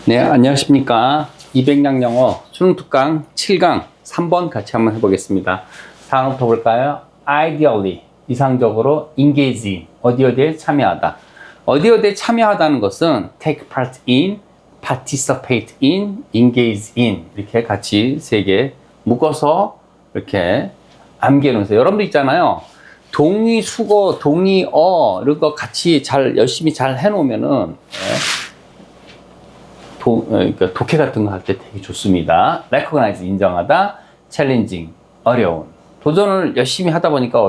네, 안녕하십니까. 200량 영어 수능 특강 7강 3번 같이 한번 해보겠습니다. 다음부터 볼까요? Ideally, 이상적으로 engage in, 어디에 참여하다. 어디에 참여하다는 것은 take part in, participate in, engage in 이렇게 같이 세 개 묶어서 이렇게 암기해놓으세요. 여러분들 있잖아요. 동의, 수거, 동의, 이런 거 같이 열심히 잘 해놓으면은 그러니까 독해 같은 거 할 때 되게 좋습니다. recognize, 인정하다, challenging, 어려운. 도전을 열심히 하다 보니까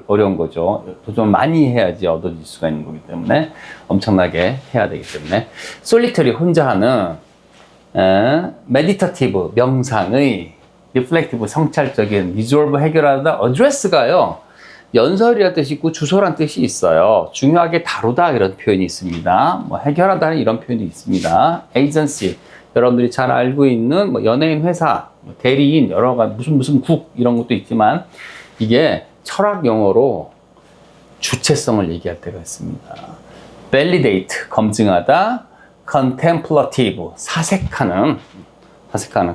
어려운 거죠. 도전 많이 해야지 얻어질 수가 있는 거기 때문에 엄청나게 해야 되기 때문에 solitary, 혼자 하는 meditative, 명상의 reflective, 성찰적인 resolve, 해결하다, address가요. 연설이라는 뜻이 있고 주소라는 뜻이 있어요. 중요하게 다루다 이런 표현이 있습니다. 뭐 해결하다는 이런 표현이 있습니다. agency, 여러분들이 잘 알고 있는 뭐 연예인 회사, 뭐 대리인, 여러 가지 무슨 국 이런 것도 있지만 이게 철학 용어로 주체성을 얘기할 때가 있습니다. validate, 검증하다, contemplative, 사색하는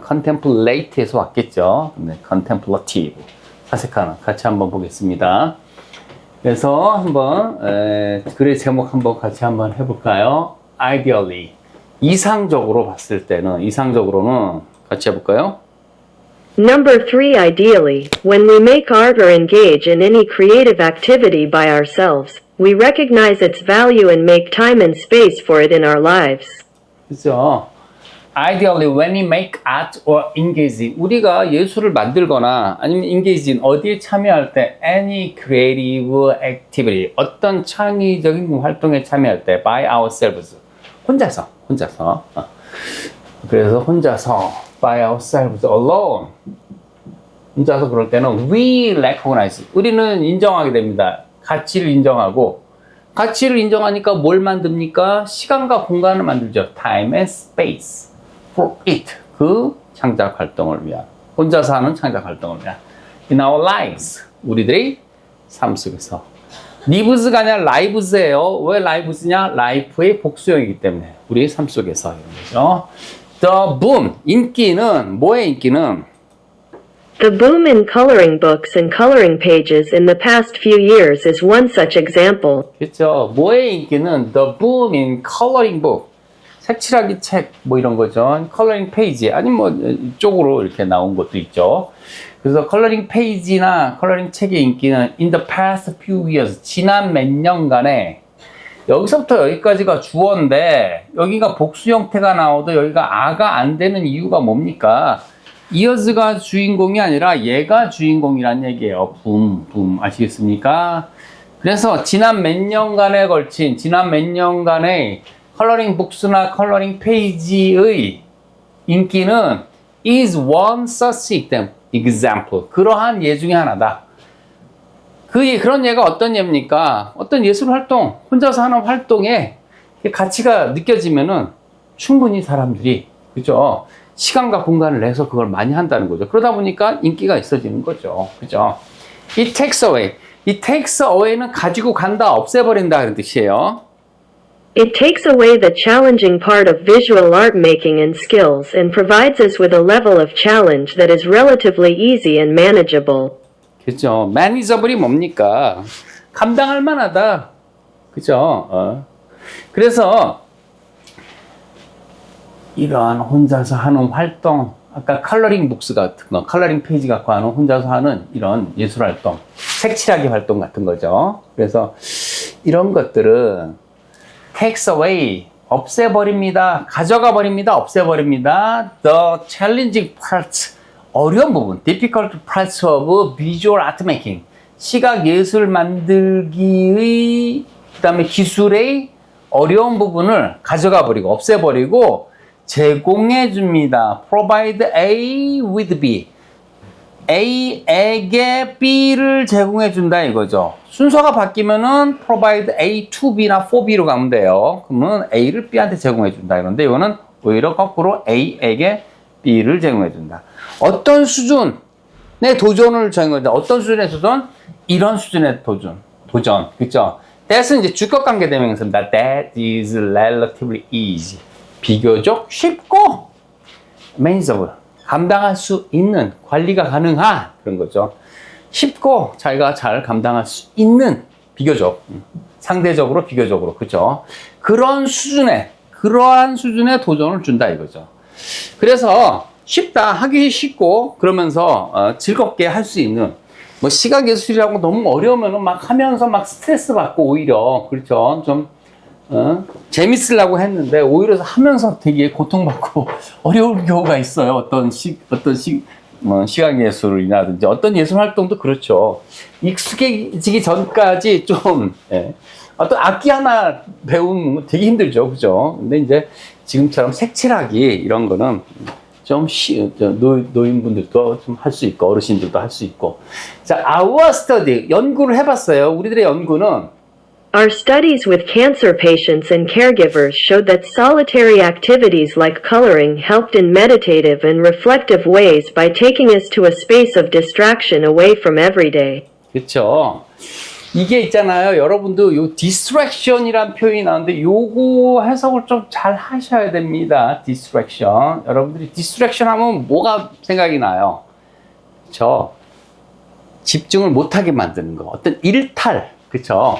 contemplate에서 왔겠죠. 네, contemplative. 사색하는 같이 한번 보겠습니다. 그래서 한번 글의 제목 한번 같이 한번 해볼까요? Ideally, 이상적으로 봤을 때는 이상적으로는 같이 해볼까요? Number 3. Ideally, when we make art or engage in any creative activity by ourselves, we recognize its value and make time and space for it in our lives. 그죠? Ideally, when we make art or engage in, 우리가 예술을 만들거나 아니면 engage in, 어디에 참여할 때 any creative activity, 어떤 창의적인 활동에 참여할 때 by ourselves, 혼자서. 그래서 혼자서 by ourselves, alone. 혼자서 그럴 때는 we recognize, 우리는 인정하게 됩니다. 가치를 인정하고, 가치를 인정하니까 뭘 만듭니까? 시간과 공간을 만들죠. Time and space. for it, 그 창작 활동을 위한, 혼자서 하는 창작 활동을 위한. In our lives, 우리들의 삶 속에서. lives가 아니라 lives예요. 왜 lives냐? life의 복수형이기 때문에 우리의 삶 속에서 이런 거죠. The boom, 인기는 뭐의 인기는? The boom in coloring books and coloring pages in the past few years is one such example. 그렇죠. 뭐의 인기는? The boom in coloring book. 색칠하기 책, 뭐 이런 거죠. 컬러링 페이지, 아니면 뭐 이쪽으로 이렇게 나온 것도 있죠. 그래서 컬러링 페이지나 컬러링 책의 인기는 in the past few years, 지난 몇 년간에, 여기서부터 여기까지가 주어인데 여기가 복수 형태가 나오도 여기가 아가 안 되는 이유가 뭡니까? years가 주인공이 아니라 얘가 주인공이란 얘기예요. 붐 아시겠습니까? 그래서 지난 몇 년간에 걸친, 지난 몇 년간의 컬러링 북스나 컬러링 페이지의 인기는 is one such example. 그러한 예 중에 하나다. 그런 예가 어떤 예입니까? 어떤 예술 활동, 혼자서 하는 활동에 가치가 느껴지면은 충분히 사람들이, 그죠? 시간과 공간을 내서 그걸 많이 한다는 거죠. 그러다 보니까 인기가 있어지는 거죠. 그죠? It takes away. It takes away는 가지고 간다, 없애버린다 그런 뜻이에요. It takes away the challenging part of visual art making and skills and provides us with a level of challenge that is relatively easy and manageable. 그죠. manageable이 뭡니까? 감당할 만하다. 그죠. 그래서 이러한 혼자서 하는 활동, 아까 컬러링 북스 같은 거, 컬러링 페이지 갖고 하는 혼자서 하는 이런 예술 활동, 색칠하기 활동 같은 거죠. 그래서 이런 것들은 takes away, 없애버립니다. 가져가 버립니다. 없애버립니다. The challenging parts, 어려운 부분, difficult parts of visual art making, 시각 예술 만들기의, 그 다음에 기술의 어려운 부분을 가져가 버리고, 없애버리고, 제공해 줍니다. Provide A with B. A에게 B를 제공해 준다 이거죠. 순서가 바뀌면은 provide A to B나 for B로 가면 돼요. 그러면 A를 B한테 제공해 준다. 그런데 이거는 오히려 거꾸로 A에게 B를 제공해 준다. 어떤 수준의 도전을 제공해 준다. 어떤 수준의 도전? 이런 수준의 도전. 그렇죠? That은 이제 주격 관계 대명사입니다. That is relatively easy. 비교적 쉽고 manageable, 감당할 수 있는, 관리가 가능한 그런 거죠. 쉽고 자기가 잘 감당할 수 있는, 비교적, 상대적으로 비교적으로, 그죠? 그러한 수준의 도전을 준다 이거죠. 그래서 쉽다, 하기 쉽고 그러면서 즐겁게 할 수 있는, 뭐 시각예술이라고 너무 어려우면 막 하면서 막 스트레스 받고 오히려, 그렇죠, 좀 재밌으려고 했는데 오히려 하면서 되게 고통받고 어려운 경우가 있어요. 어떤 시각예술이라든지 어떤 예술 활동도 그렇죠. 익숙해지기 전까지 좀, 어떤 악기 하나 배우는 거 되게 힘들죠. 그죠? 근데 이제 지금처럼 색칠하기 이런 거는 좀 노인분들도 좀 할 수 있고, 어르신들도 할 수 있고. 자, our study. 연구를 해봤어요. 우리들의 연구는 Our studies with cancer patients and caregivers showed that solitary activities like coloring helped in meditative and reflective ways by taking us to a space of distraction away from everyday. 그렇죠. 이게 있잖아요. 여러분도 요 distraction이란 표현이 나오는데 요거 해석을 좀 잘 하셔야 됩니다. distraction. 여러분들이 distraction 하면 뭐가 생각이 나요? 그렇죠. 집중을 못하게 만드는 거. 어떤 일탈. 그렇죠.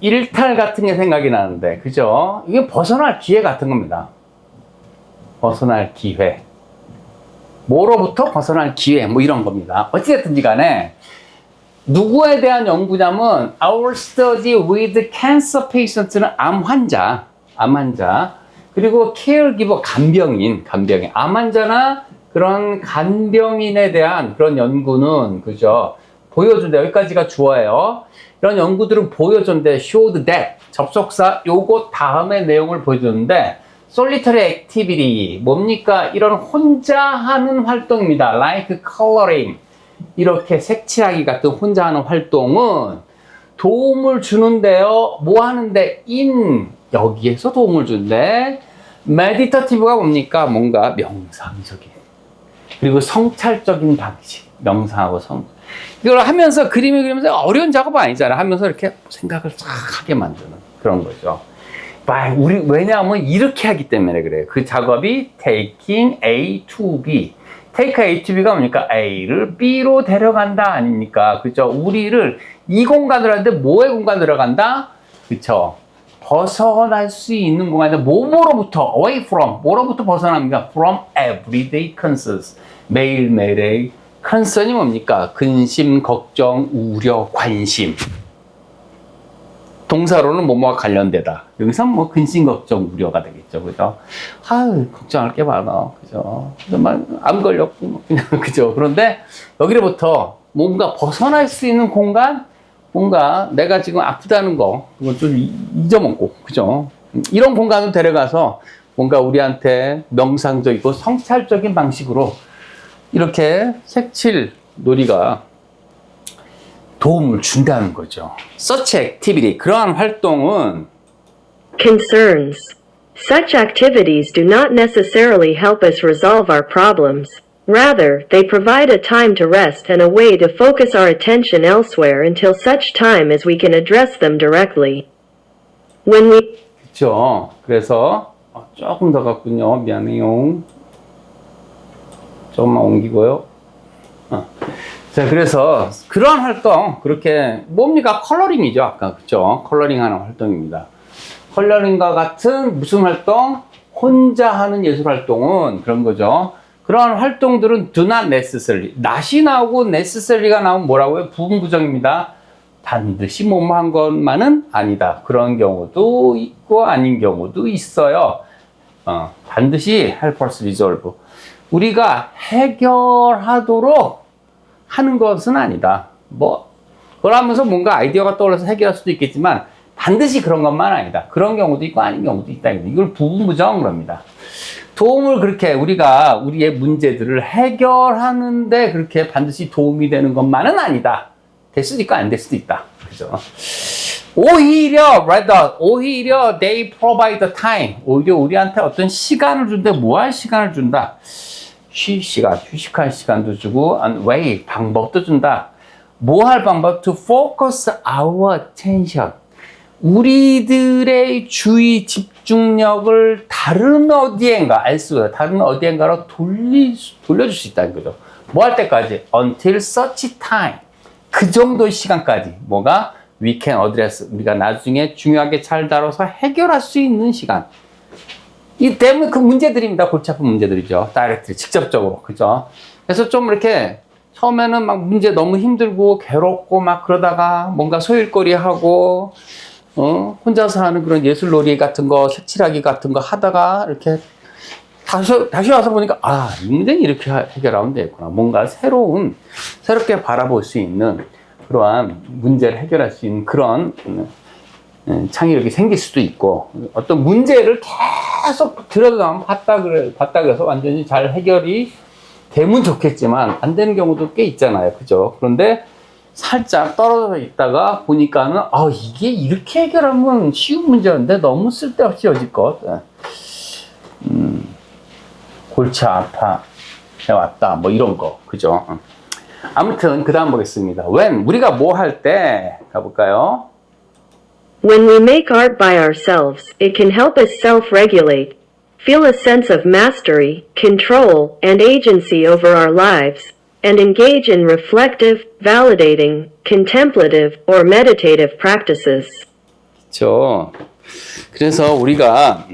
일탈 같은 게 생각이 나는데, 그죠? 이게 벗어날 기회 같은 겁니다. 벗어날 기회. 뭐로부터 벗어날 기회, 뭐 이런 겁니다. 어찌됐든지 간에, 누구에 대한 연구냐면, our study with cancer patients는 암 환자, 그리고 caregiver, 간병인. 암 환자나 그런 간병인에 대한 그런 연구는, 그죠? 보여준다. 여기까지가 주어예요. 이런 연구들은 보여줬는데 showed that 접속사 요거 다음의 내용을 보여줬는데 solitary activity 뭡니까? 이런 혼자 하는 활동입니다. like coloring 이렇게 색칠하기 같은 혼자 하는 활동은 도움을 주는데요. 뭐 하는데? 여기에서 도움을 주는데 meditative가 뭡니까? 뭔가 명상적인 그리고 성찰적인 방식 명상하고 이걸 하면서 그림을 그리면서 어려운 작업 아니잖아. 하면서 이렇게 생각을 싹 하게 만드는 그런 거죠. 왜냐하면 이렇게 하기 때문에 그래요. 그 작업이 taking A to B. take A to B가 뭡니까? A를 B로 데려간다 아닙니까? 그죠? 우리를 이 공간으로 하는데 뭐의 공간으로 간다? 그쵸? 벗어날 수 있는 공간인데 뭐로부터? away from. 뭐로부터 벗어납니까? from everyday concerns. 매일매일의 컨선이 뭡니까? 근심, 걱정, 우려, 관심. 동사로는 뭐뭐와 관련되다. 여기서 뭐 근심, 걱정, 우려가 되겠죠. 그죠? 걱정할 게 많아. 그죠? 암 걸렸고, 그냥, 그죠? 그런데 여기로부터 뭔가 벗어날 수 있는 공간? 뭔가 내가 지금 아프다는 거, 그걸 좀 잊어먹고, 그죠? 이런 공간으로 데려가서 뭔가 우리한테 명상적이고 성찰적인 방식으로 이렇게 색칠 놀이가 도움을 준다는 거죠. Such activity, 그러한 활동은 Concerns. Such activities do not necessarily help us resolve our problems. Rather, they provide a time to rest and a way to focus our attention elsewhere until such time as we can address them directly. When we 그렇죠. 그래서 조금 더 갔군요. 미안해요. 조금만 옮기고요. 자, 그래서 그러한 활동, 그렇게 뭡니까? 컬러링이죠. 아까 그렇죠. 컬러링하는 활동입니다. 컬러링과 같은 무슨 활동? 혼자 하는 예술 활동은 그런 거죠. 그러한 활동들은 do not necessarily. not이 나오고 necessary가 나오면 뭐라고요? 부분부정입니다. 반드시 뭐뭐한 것만은 아니다. 그런 경우도 있고 아닌 경우도 있어요. 반드시 help us resolve. 우리가 해결하도록 하는 것은 아니다. 그걸 하면서 뭔가 아이디어가 떠올라서 해결할 수도 있겠지만 반드시 그런 것만 아니다. 그런 경우도 있고 아닌 경우도 있다. 이걸 부분부정을 합니다. 도움을 그렇게 우리가 우리의 문제들을 해결하는데 그렇게 반드시 도움이 되는 것만은 아니다. 될 수도 있고 안 될 수도 있다. 그죠? 오히려 they provide the time. 오히려 우리한테 어떤 시간을 준대. 뭐 할 시간을 준다? 휴식할 시간도 주고, way, 방법도 준다. 뭐 할 방법? To focus our attention. 우리들의 주의 집중력을 다른 어디엔가, 다른 어디엔가로 돌려줄 수 있다는 거죠. 뭐 할 때까지? Until such time. 그 정도의 시간까지. 뭐가? We can address. 우리가 나중에 중요하게 잘 다뤄서 해결할 수 있는 시간. 이 때문에 그 문제들입니다. 골치 아픈 문제들이죠. 다이렉트, 직접적으로. 그죠? 그래서 좀 이렇게 처음에는 막 문제 너무 힘들고 괴롭고 막 그러다가 뭔가 소일거리 하고, 혼자서 하는 그런 예술놀이 같은 거, 색칠하기 같은 거 하다가 이렇게 다시 와서 보니까, 아, 이 문제는 이렇게 해결하면 되겠구나. 뭔가 새롭게 바라볼 수 있는 그러한 문제를 해결할 수 있는 그런 창의력이 생길 수도 있고, 어떤 문제를 계속 들여다보면 봤다 그래서 완전히 잘 해결이 되면 좋겠지만, 안 되는 경우도 꽤 있잖아요. 그죠? 그런데 살짝 떨어져 있다가 보니까는, 이게 이렇게 해결하면 쉬운 문제인데 너무 쓸데없이 여지껏, 골치 아파 해왔다. 뭐 이런 거. 그죠? 아무튼, 그 다음 보겠습니다. when, 우리가 뭐 할 때, 가볼까요? When we make art by ourselves, it can help us self-regulate, feel a sense of mastery, control, and agency over our lives, and engage in reflective, validating, contemplative, or meditative practices. 그렇죠. 그래서 우리가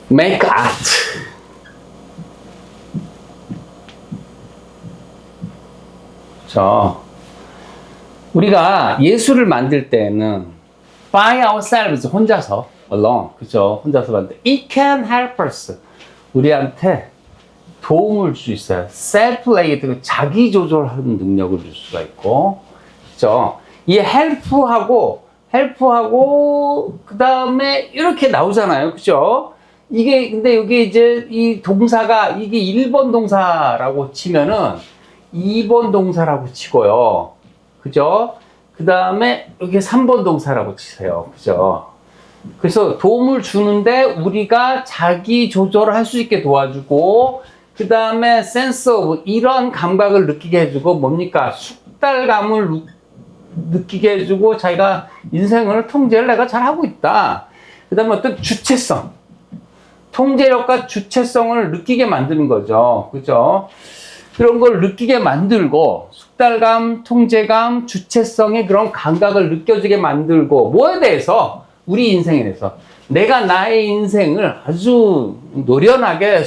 make art. 그렇죠. 우리가 예술을 만들 때는 by ourselves, 혼자서, alone, 그죠? 혼자서 만들 때 it can help us. 우리한테 도움을 줄 수 있어요. self-regulate, 자기 조절하는 능력을 줄 수가 있고, 그죠? 이 help하고, 그 다음에 이렇게 나오잖아요. 그죠? 근데 여기 이제 이 동사가, 이게 1번 동사라고 치면은 2번 동사라고 치고요. 그죠? 그 다음에 여기 3번 동사라고 치세요. 그죠? 그래서 도움을 주는데 우리가 자기 조절을 할 수 있게 도와주고, 그 다음에 sense of, 이런 감각을 느끼게 해주고, 뭡니까? 숙달감을 느끼게 해주고, 자기가 인생을 통제를 내가 잘하고 있다. 그 다음에 어떤 주체성. 통제력과 주체성을 느끼게 만드는 거죠. 그죠? 그런 걸 느끼게 만들고, 숙달감, 통제감, 주체성의 그런 감각을 느껴지게 만들고, 뭐에 대해서? 우리 인생에 대해서. 내가 나의 인생을 아주 노련하게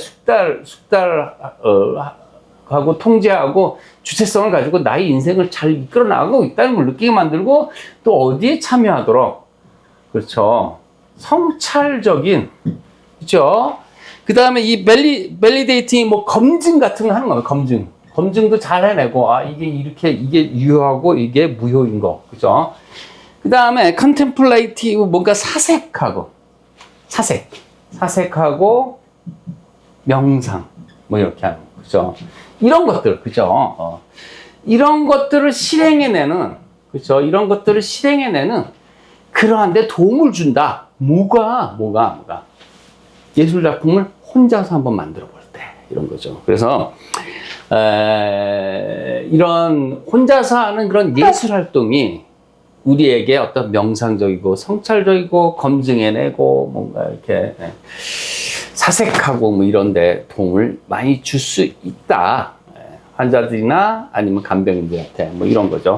하고 통제하고 주체성을 가지고 나의 인생을 잘 이끌어 나가고 있다는 걸 느끼게 만들고, 또 어디에 참여하도록, 그렇죠? 성찰적인, 그렇죠? 그 다음에 이 밸리데이팅, 뭐 검증 같은 거 하는 거예요. 검증도 잘 해내고, 이게 유효하고 이게 무효인 거, 그죠? 그 다음에 컨템플레이티브, 뭔가 사색하고 명상, 뭐 이렇게 하는 거, 그죠? 이런 것들, 그죠? 이런 것들을 실행해내는, 그죠? 이런 것들을 실행해내는 그러한데 도움을 준다. 뭐가? 예술작품을 혼자서 한번 만들어 볼 때, 이런 거죠. 그래서, 이런 혼자서 하는 그런 예술 활동이 우리에게 어떤 명상적이고 성찰적이고 검증해내고 뭔가 이렇게 사색하고 뭐 이런 데 도움을 많이 줄 수 있다. 환자들이나 아니면 간병인들한테 뭐 이런 거죠.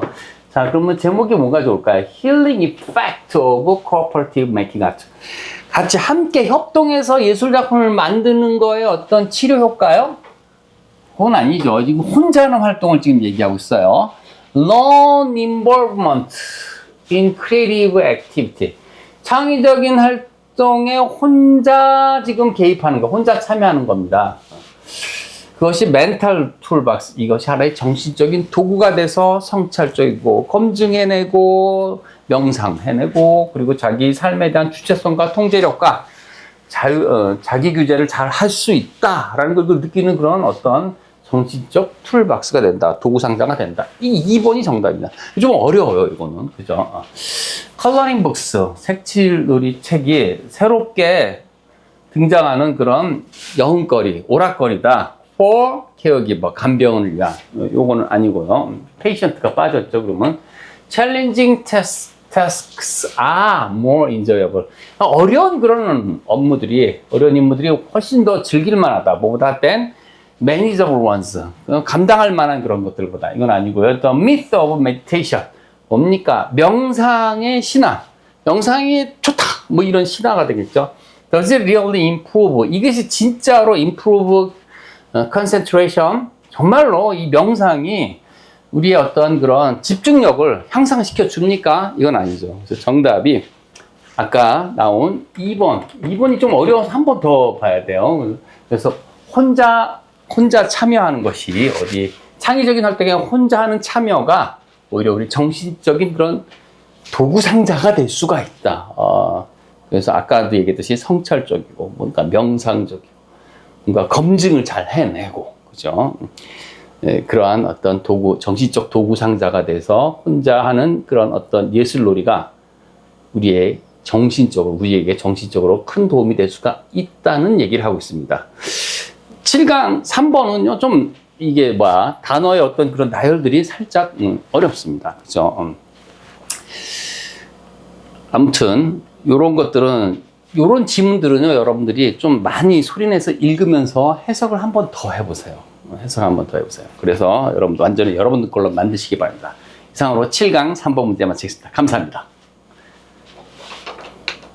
자, 그러면 제목이 뭐가 좋을까요? Healing Effect of Cooperative Making Art. 같이 함께 협동해서 예술작품을 만드는 거에 어떤 치료 효과요? 그건 아니죠. 지금 혼자 하는 활동을 지금 얘기하고 있어요. Lone involvement in creative activity. 창의적인 활동에 혼자 지금 개입하는 거, 혼자 참여하는 겁니다. 그것이 멘탈 툴박스, 이것이 하나의 정신적인 도구가 돼서 성찰적이고 검증해내고 명상해내고, 그리고 자기 삶에 대한 주체성과 통제력과 자기 규제를 잘 할 수 있다라는 걸 느끼는 그런 어떤 정신적 툴박스가 된다. 도구 상자가 된다. 이 2번이 정답입니다. 좀 어려워요, 이거는. 그죠? 컬러링 북스, 색칠놀이 책이 새롭게 등장하는 그런 여흥거리, 오락거리다. for caregiver, 간병을 위한. 요거는 아니고요. patient가 빠졌죠. 그러면 challenging tasks are more enjoyable. 어려운 그런 업무들이, 어려운 임무들이 훨씬 더 즐길만하다. 뭐보다 땐 manageable ones. 감당할 만한 그런 것들보다. 이건 아니고요. The myth of meditation. 뭡니까? 명상의 신화. 명상이 좋다. 뭐 이런 신화가 되겠죠. Does it really improve? 이것이 진짜로 improve concentration? 정말로 이 명상이 우리의 어떤 그런 집중력을 향상시켜 줍니까? 이건 아니죠. 그래서 정답이 아까 나온 2번. 2번이 좀 어려워서 한 번 더 봐야 돼요. 그래서 혼자 참여하는 것이 어디 창의적인 활동에 혼자 하는 참여가 오히려 우리 정신적인 그런 도구 상자가 될 수가 있다. 그래서 아까도 얘기했듯이 성찰적이고 뭔가 명상적이고 뭔가 검증을 잘 해내고 그죠? 네, 그러한 어떤 도구, 정신적 도구 상자가 돼서 혼자 하는 그런 어떤 예술놀이가 우리에게 정신적으로 큰 도움이 될 수가 있다는 얘기를 하고 있습니다. 7강 3번은요, 좀 이게 단어의 어떤 그런 나열들이 살짝 어렵습니다. 그죠? 아무튼, 요런 지문들은요, 여러분들이 좀 많이 소리내서 읽으면서 해석을 한 번 더 해보세요. 그래서 여러분도 완전히 여러분들 걸로 만드시기 바랍니다. 이상으로 7강 3번 문제 마치겠습니다. 감사합니다.